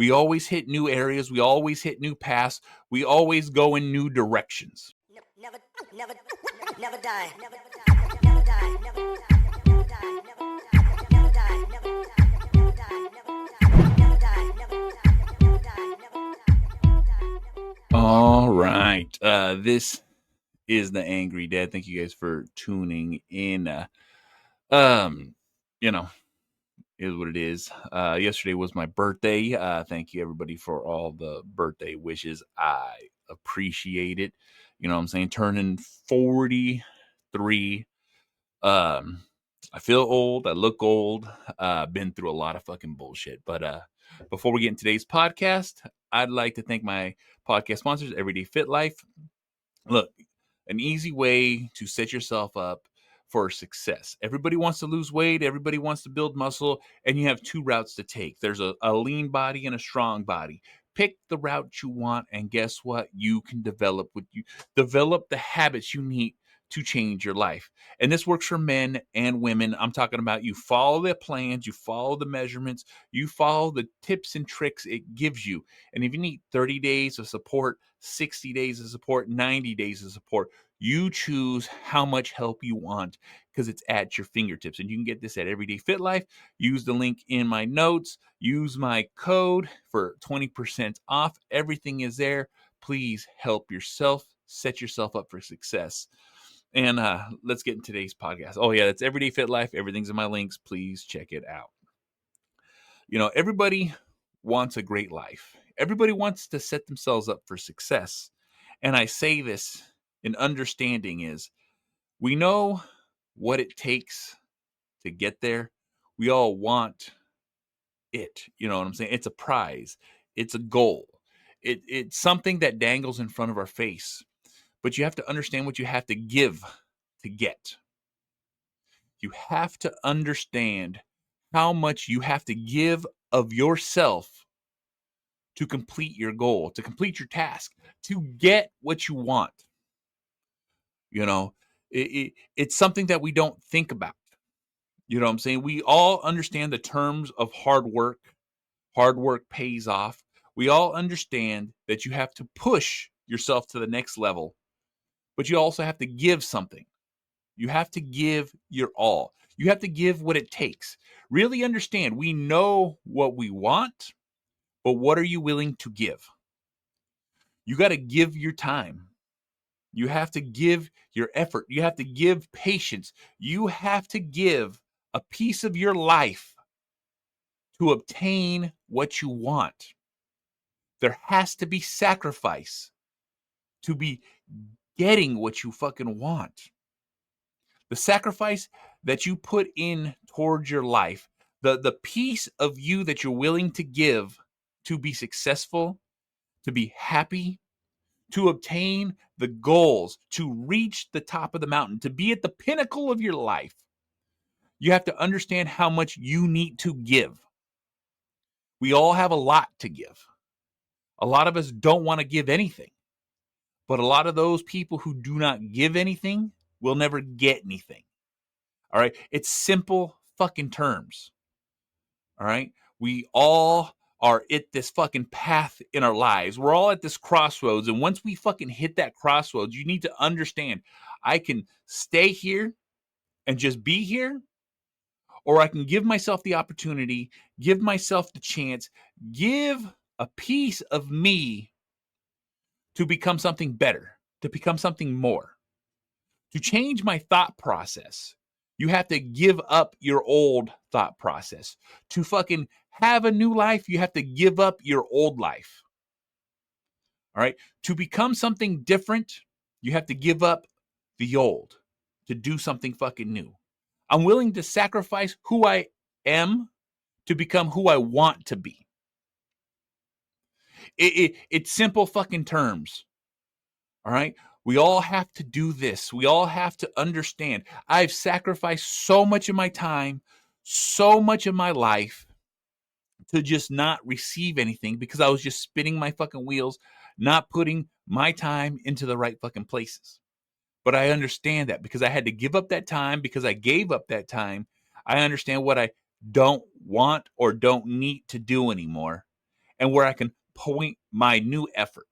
We always hit new areas. We always hit new paths. We always go in new directions. Never die. Never die. Never die. Never die. Never die. Never die. Never die. Never die. Never die. Never die. All right. This is the Angry Dad. Thank you guys for tuning in. You know, is what it is. Yesterday was my birthday. Thank you everybody for all the birthday wishes. I appreciate it. You know what I'm saying? Turning 43. I feel old. I look old. Been through a lot of fucking bullshit. But before we get in today's podcast, I'd like to thank my podcast sponsors, Everyday Fit Life. Look, an easy way to set yourself up for success. Everybody wants to lose weight. Everybody wants to build muscle. And you have two routes to take. There's a lean body and a strong body. Pick the route you want. And guess what? You can develop the habits you need to change your life. And this works for men and women. I'm talking about you follow the plans, you follow the measurements, you follow the tips and tricks it gives you. And if you need 30 days of support, 60 days of support, 90 days of support, you choose how much help you want because it's at your fingertips. And you can get this at Everyday Fit Life. Use the link in my notes. Use my code for 20% off. Everything is there. Please help yourself. Set yourself up for success. And let's get in today's podcast. Oh, yeah, that's Everyday Fit Life. Everything's in my links. Please check it out. You know, everybody wants a great life. Everybody wants to set themselves up for success. And I say this in understanding is we know what it takes to get there. We all want it. You know what I'm saying? It's a prize. It's a goal. It's something that dangles in front of our face. But you have to understand what you have to give to get. You have to understand how much you have to give of yourself to complete your goal, to complete your task, to get what you want. You know, it's something that we don't think about. You know what I'm saying? We all understand the terms of hard work. Hard work pays off. We all understand that you have to push yourself to the next level. But you also have to give something. You have to give your all. You have to give what it takes. Really understand, we know what we want, but what are you willing to give? You got to give your time. You have to give your effort. You have to give patience. You have to give a piece of your life to obtain what you want. There has to be sacrifice to be getting what you fucking want. The sacrifice that you put in towards your life, the piece of you that you're willing to give to be successful, to be happy, to obtain the goals, to reach the top of the mountain, to be at the pinnacle of your life. You have to understand how much you need to give. We all have a lot to give. A lot of us don't want to give anything. But a lot of those people who do not give anything will never get anything. All right? It's simple fucking terms. All right? We all are at this fucking path in our lives. We're all at this crossroads. And once we fucking hit that crossroads, you need to understand, I can stay here and just be here, or I can give myself the opportunity, give myself the chance, give a piece of me to become something better, to become something more. To change my thought process, you have to give up your old thought process. To fucking have a new life, you have to give up your old life. All right? To become something different, you have to give up the old to do something fucking new. I'm willing to sacrifice who I am to become who I want to be. It's simple fucking terms. All right? We all have to do this. We all have to understand. I've sacrificed so much of my time, so much of my life to just not receive anything because I was just spinning my fucking wheels, not putting my time into the right fucking places. But I understand that because I had to give up that time, because I gave up that time. I understand what I don't want or don't need to do anymore. and where I can point my new effort,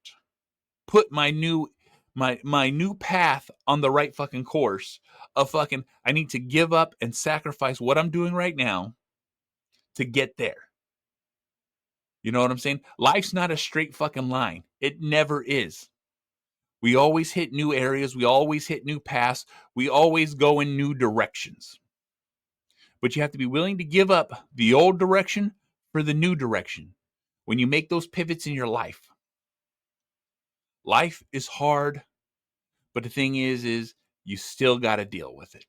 put my new path on the right fucking course of fucking, I need to give up and sacrifice what I'm doing right now to get there. You know what I'm saying? Life's not a straight fucking line. It never is. We always hit new areas. We always hit new paths. We always go in new directions. But you have to be willing to give up the old direction for the new direction when you make those pivots in your life. Life is hard, but the thing is you still got to deal with it.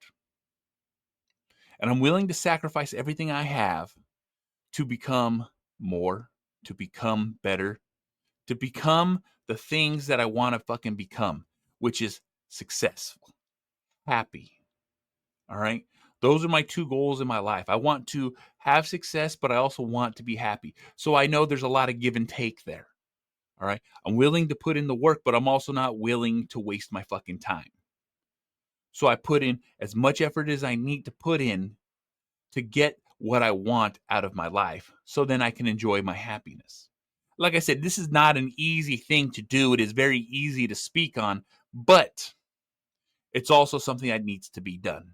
And I'm willing to sacrifice everything I have to become more, to become better, to become the things that I want to fucking become, which is successful, happy. All right. Those are my two goals in my life. I want to have success, but I also want to be happy. So I know there's a lot of give and take there. All right. I'm willing to put in the work, but I'm also not willing to waste my fucking time. So I put in as much effort as I need to put in to get what I want out of my life, so then I can enjoy my happiness. Like I said, this is not an easy thing to do. It is very easy to speak on, but it's also something that needs to be done.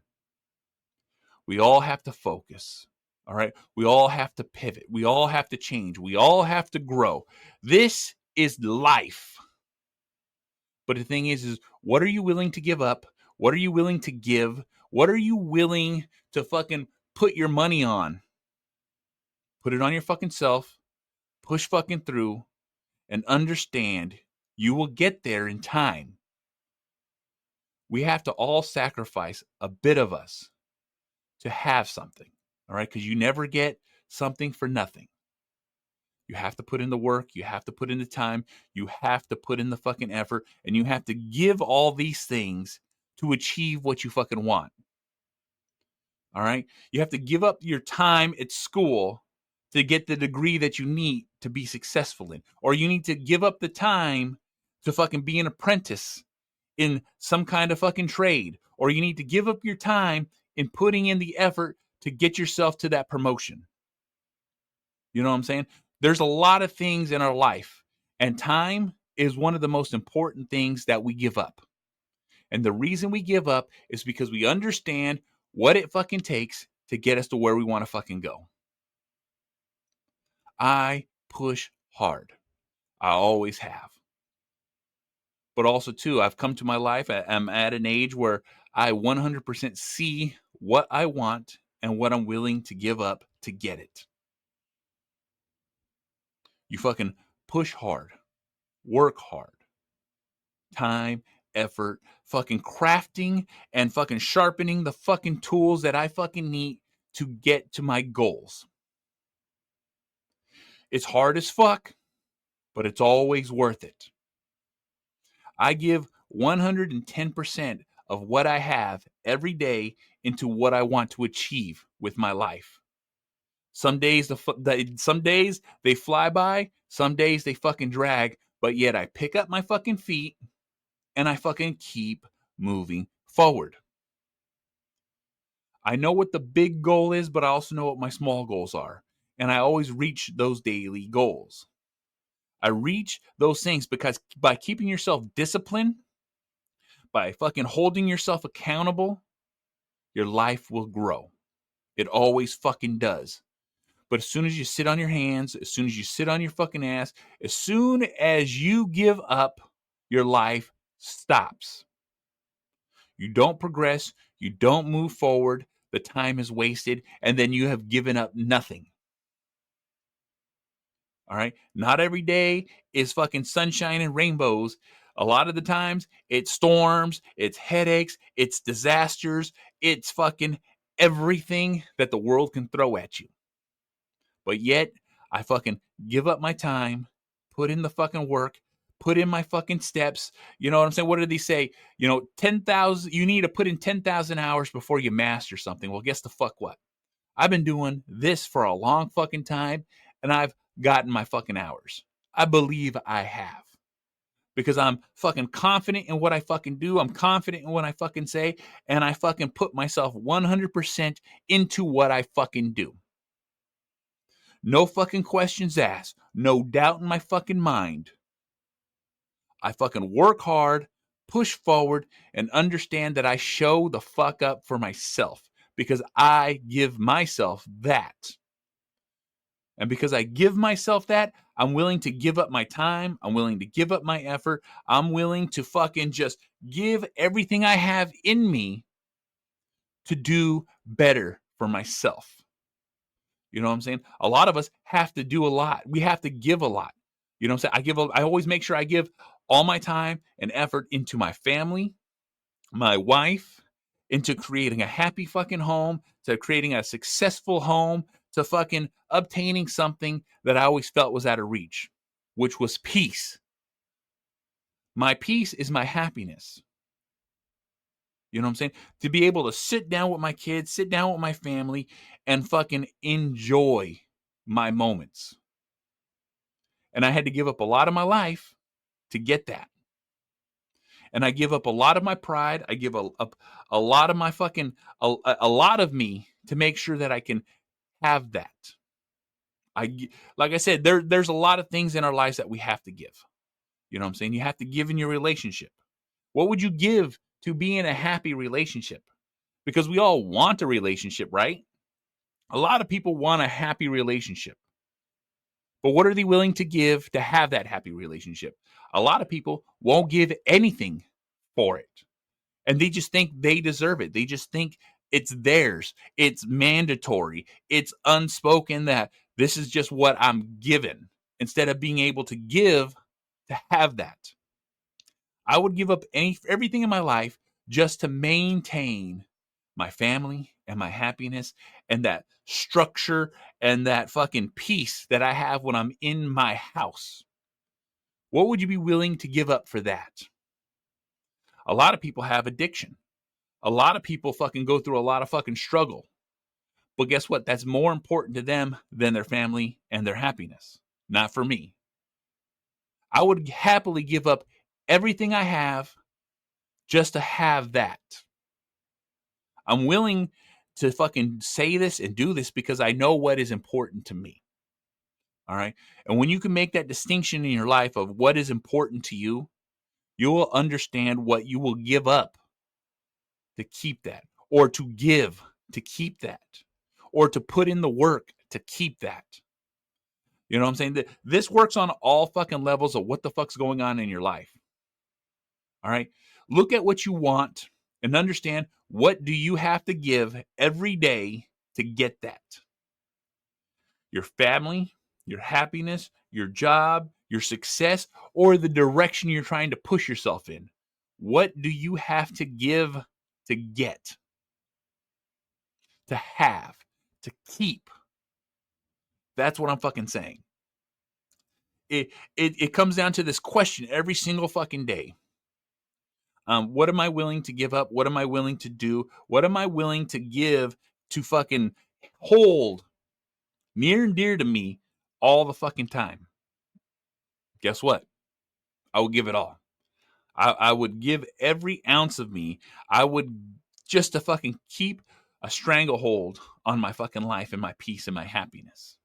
We all have to focus. All right. We all have to pivot. We all have to change. We all have to grow. This is life. But the thing is what are you willing to give up? What are you willing to give? What are you willing to fucking put your money on? Put it on your fucking self. Push fucking through and understand you will get there in time. We have to all sacrifice a bit of us to have something, all right? Because you never get something for nothing. You have to put in the work. You have to put in the time. You have to put in the fucking effort. And you have to give all these things to achieve what you fucking want. All right? You have to give up your time at school to get the degree that you need to be successful in. Or you need to give up the time to fucking be an apprentice in some kind of fucking trade. Or you need to give up your time in putting in the effort to get yourself to that promotion. You know what I'm saying? There's a lot of things in our life, and time is one of the most important things that we give up. And the reason we give up is because we understand what it fucking takes to get us to where we want to fucking go. I push hard. I always have. But also, too, I've come to my life. I'm at an age where I 100% see what I want and what I'm willing to give up to get it. You fucking push hard, work hard, time, effort, fucking crafting and fucking sharpening the fucking tools that I fucking need to get to my goals. It's hard as fuck, but it's always worth it. I give 110% of what I have every day into what I want to achieve with my life. Some days some days they fly by, some days they fucking drag, but yet I pick up my fucking feet and I fucking keep moving forward. I know what the big goal is, but I also know what my small goals are. And I always reach those daily goals. I reach those things because by keeping yourself disciplined, by fucking holding yourself accountable, your life will grow. It always fucking does. But as soon as you sit on your hands, as soon as you sit on your fucking ass, as soon as you give up, your life stops. You don't progress. You don't move forward. The time is wasted. And then you have given up nothing. All right. Not every day is fucking sunshine and rainbows. A lot of the times it's storms, it's headaches, it's disasters, it's fucking everything that the world can throw at you. But yet I fucking give up my time, put in the fucking work, put in my fucking steps. You know what I'm saying? What did they say? 10,000, you need to put in 10,000 hours before you master something. Well, guess the fuck what? I've been doing this for a long fucking time and I've gotten my fucking hours. I believe I have. Because I'm fucking confident in what I fucking do. I'm confident in what I fucking say. And I fucking put myself 100% into what I fucking do. No fucking questions asked. No doubt in my fucking mind. I fucking work hard, push forward, and understand that I show the fuck up for myself because I give myself that. And because I give myself that, I'm willing to give up my time. I'm willing to give up my effort. I'm willing to fucking just give everything I have in me to do better for myself. You know what I'm saying? A lot of us have to do a lot. We have to give a lot. You know what I'm saying? I always make sure I give all my time and effort into my family, my wife, into creating a happy fucking home, to creating a successful home, to fucking obtaining something that I always felt was out of reach, which was peace. My peace is my happiness. You know what I'm saying? To be able to sit down with my kids, sit down with my family, and fucking enjoy my moments. And I had to give up a lot of my life to get that. And I give up a lot of my pride. I give up a lot of my fucking, a lot of me to make sure that I can have that. Like I said, there's a lot of things in our lives that we have to give. You know what I'm saying? You have to give in your relationship. What would you give to be in a happy relationship? Because we all want a relationship, right? A lot of people want a happy relationship. But what are they willing to give to have that happy relationship? A lot of people won't give anything for it. And they just think they deserve it. They just think it's theirs. It's mandatory. It's unspoken that this is just what I'm given instead of being able to give to have that. I would give up everything in my life just to maintain my family and my happiness and that structure and that fucking peace that I have when I'm in my house. What would you be willing to give up for that? A lot of people have addiction. A lot of people fucking go through a lot of fucking struggle. But guess what? That's more important to them than their family and their happiness. Not for me. I would happily give up everything I have just to have that. I'm willing to fucking say this and do this because I know what is important to me. All right. And when you can make that distinction in your life of what is important to you, you will understand what you will give up to keep that, or to give to keep that, or to put in the work to keep that. You know what I'm saying? This works on all fucking levels of what the fuck's going on in your life. All right. Look at what you want and understand what do you have to give every day to get that. Your family, your happiness, your job, your success, or the direction you're trying to push yourself in. What do you have to give to get? To have, to keep. That's what I'm fucking saying. It comes down to this question every single fucking day. What am I willing to give up? What am I willing to do? What am I willing to give to fucking hold near and dear to me all the fucking time? Guess what? I would give it all. I would give every ounce of me. I would just to fucking keep a stranglehold on my fucking life and my peace and my happiness.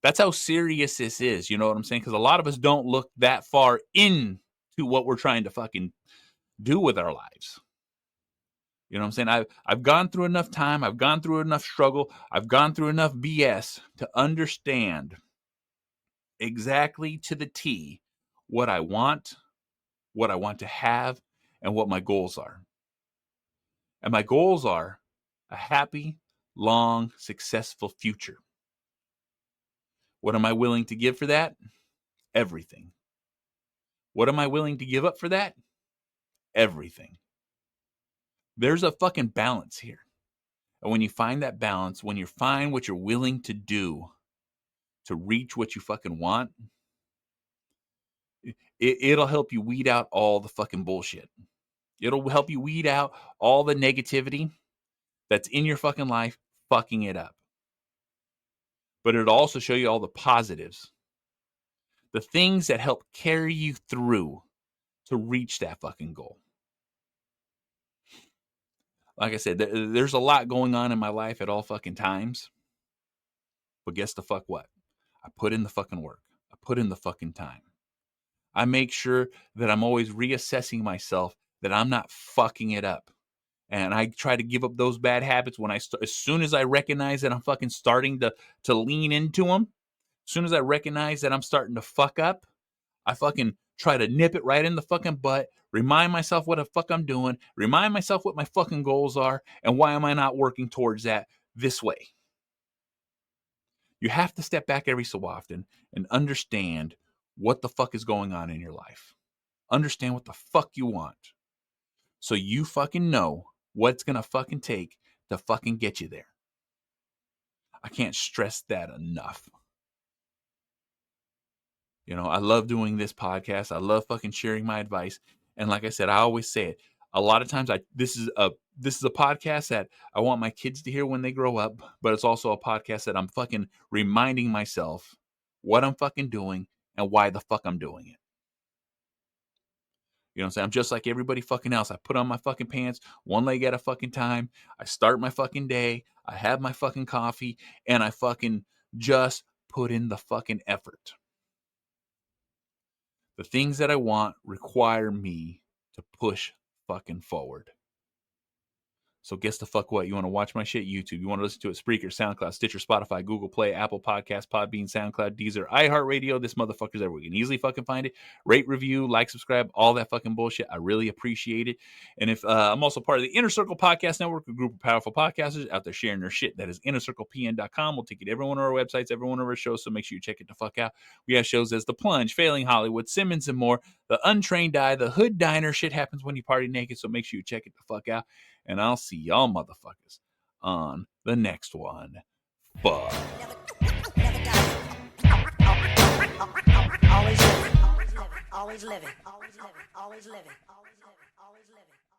That's how serious this is. You know what I'm saying? Because a lot of us don't look that far into what we're trying to fucking do with our lives. You know what I'm saying? I've gone through enough time. I've gone through enough struggle. I've gone through enough BS to understand exactly to the T what I want to have, and what my goals are. And my goals are a happy, long, successful future. What am I willing to give for that? Everything. What am I willing to give up for that? Everything. There's a fucking balance here. And when you find that balance, when you find what you're willing to do to reach what you fucking want, it'll help you weed out all the fucking bullshit. It'll help you weed out all the negativity that's in your fucking life, fucking it up. But it'll also show you all the positives, the things that help carry you through to reach that fucking goal. Like I said, there's a lot going on in my life at all fucking times. But guess the fuck what? I put in the fucking work. I put in the fucking time. I make sure that I'm always reassessing myself, that I'm not fucking it up. And I try to give up those bad habits when as soon as I recognize that I'm fucking starting to lean into them, as soon as I recognize that I'm starting to fuck up, I fucking try to nip it right in the fucking butt, remind myself what the fuck I'm doing, remind myself what my fucking goals are, and why am I not working towards that this way. You have to step back every so often and understand what the fuck is going on in your life. Understand what the fuck you want. So you fucking know what it's going to fucking take to fucking get you there. I can't stress that enough. You know, I love doing this podcast. I love fucking sharing my advice. And like I said, I always say it. A lot of times this is a podcast that I want my kids to hear when they grow up, but it's also a podcast that I'm fucking reminding myself what I'm fucking doing and why the fuck I'm doing it. You know what I'm saying? I'm just like everybody fucking else. I put on my fucking pants, one leg at a fucking time. I start my fucking day. I have my fucking coffee, and I fucking just put in the fucking effort. The things that I want require me to push fucking forward. So guess the fuck what? You want to watch my shit? YouTube. You want to listen to it? Spreaker, SoundCloud, Stitcher, Spotify, Google Play, Apple Podcasts, Podbean, SoundCloud, Deezer, iHeartRadio. This motherfucker's everywhere. You can easily fucking find it. Rate, review, like, subscribe, all that fucking bullshit. I really appreciate it. And if I'm also part of the Inner Circle Podcast Network, a group of powerful podcasters out there sharing their shit. That is innercirclepn.com. We'll take it to every one of our websites, every one of our shows. So make sure you check it the fuck out. We have shows as The Plunge, Failing Hollywood, Simmons and More, The Untrained Eye, The Hood Diner. Shit happens when you party naked. So make sure you check it the fuck out. And I'll see y'all motherfuckers on the next one. Fuck. Never die. Always living. Always living. Always living. Always living. Always living. Always living.